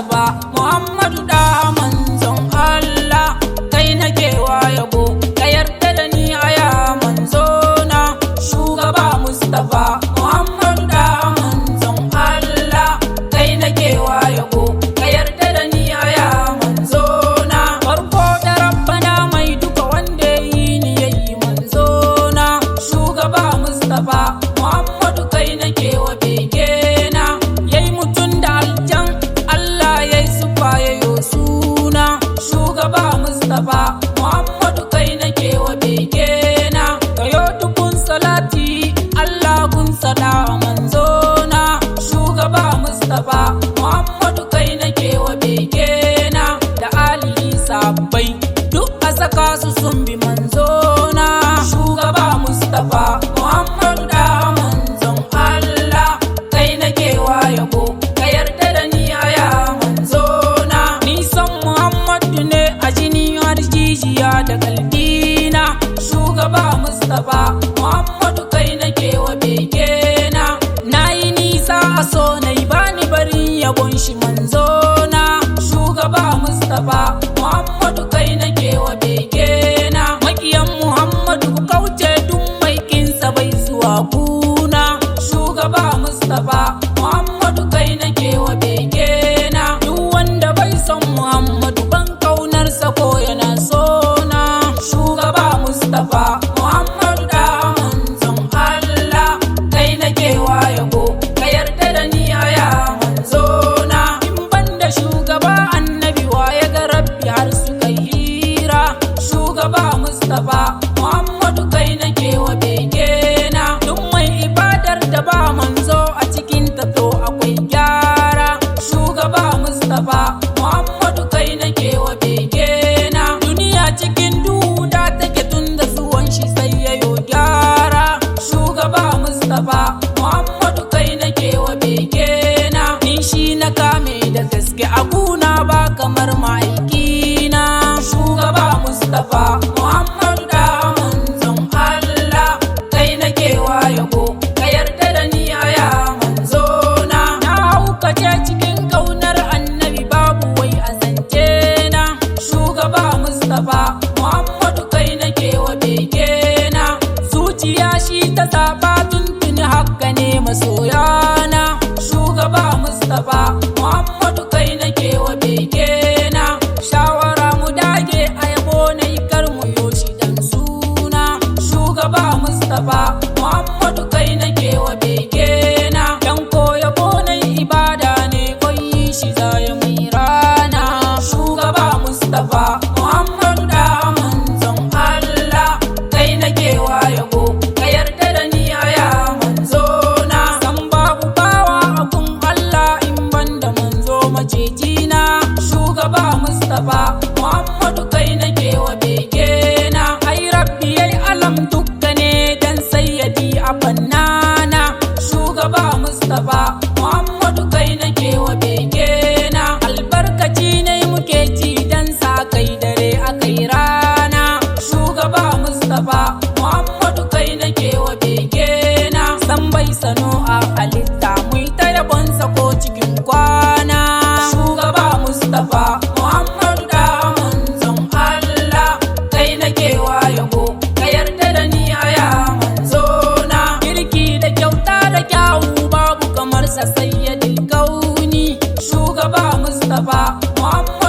Mustapha Muhammadu da manzon Allah, kai nake wa yabo, ka yarda da ni aya manzona. Shugaba Mustapha Muhammadu da manzon Allah, kai nake wa yabo, ka yarda da ni aya manzona. Farko da rabbana mai duka wanda yi ni yayi manzona. Shugaba Mustapha Muhammadu, kai nake wa begena, yayi mutun da aljan Allah yayi sufa yayo suna. Shugaba Mustapha Muhammadu, kai nake wa begena, kayo dukun salati Allah kun sada manzona. Shugaba Mustapha Muhammadu, kai nake wa begena, da alihi sabbai duk a saka su sun bi manzona. Shugaba Mustapha Muhammadu da manzon Allah, kai nake wa yabo, ka yarda da ni aya manzona. Nisan Muhammadu ne a jini har jijiya da kalbina. Shugaba Mustapha Muhammadu, kai nake wa begena, nayi nisa a so nayi bani barin yabon shi manzona. Shugaba Mustapha Muhammadu, kai nake wa begena, makiyan Muhammadu ku kauce duk mai kinsa bai zuwa kuna. Shugaba Mustapha Muhammadu, kai nake wa begena, duk wanda bai son Muhammadu ban kaunarsa ko yana sona. Shugaba Mustapha Muhammadu da manzon Allah, kai nake wa yabo, ka yarda da ni aya manzona. In banda shugaba annabi wa ya ga rabbi har suka hira. Shugaba Mustapha Muhammadu, kai nake wa begena, duk mai ibadar da ba manzo a cikin ta to akwai gyara. Shugaba Mustapha Muhammadu, kai nake wa begena, duniya cikin duda take tun da zuwan shi sai yayo gyara. Shugaba Mustapha Muhammadu, kai nake wa begena, ni shi na kame da gaske a guna ba kamar ma'aikina. Shugaba Mustapha Muhammadu da manzon Allah, kai nake wa yabo, ka yarda da ni aya manzona. Na haukace cikin kaunar annabi babu wai a zance na. Shugaba Mustapha Muhammadu, kai nake wa begena, zuciya shi ta saba tuntuni haka ne masoyana. Shugaba Mustapha Muhammadu, kai nake wa begena, shawara mu dage a yabo na kar mu yoshi dan suna. Shugaba Mustapha Muhammadu, kai nake wa begena, dan koya na ibada ne koyi shi zaya mai rana. Shugaba Mustapha Muhammadu da manzon Allah, kai nake wa yabo, ka yarda da ni aya manzona. San babu bawa a gun Allah in banda manzo macejina. Shugaba Mustapha Muhammadu, kai nake wa begena, ai rabbi yayi alam dukka ne dan sayyadi a fannana. Shugaba Mustapha Muhammadu, kai nake wa begena, albarkaci ne muke ji dan sa kai dare akai rana. Shugaba Mustapha Muhammadu, kai nake wa begena, san bai sano a halitta mu ta yabonsa ko cikin kwana. Shugaba Mustapha Muhammadu da manzon Allah, kai nake wa yabo, ka yarda da ni aya manzona. Kirki da kyauta da kyawu babu kamar sa sayyidil kauni. Shugaba Mustapha Muhammadu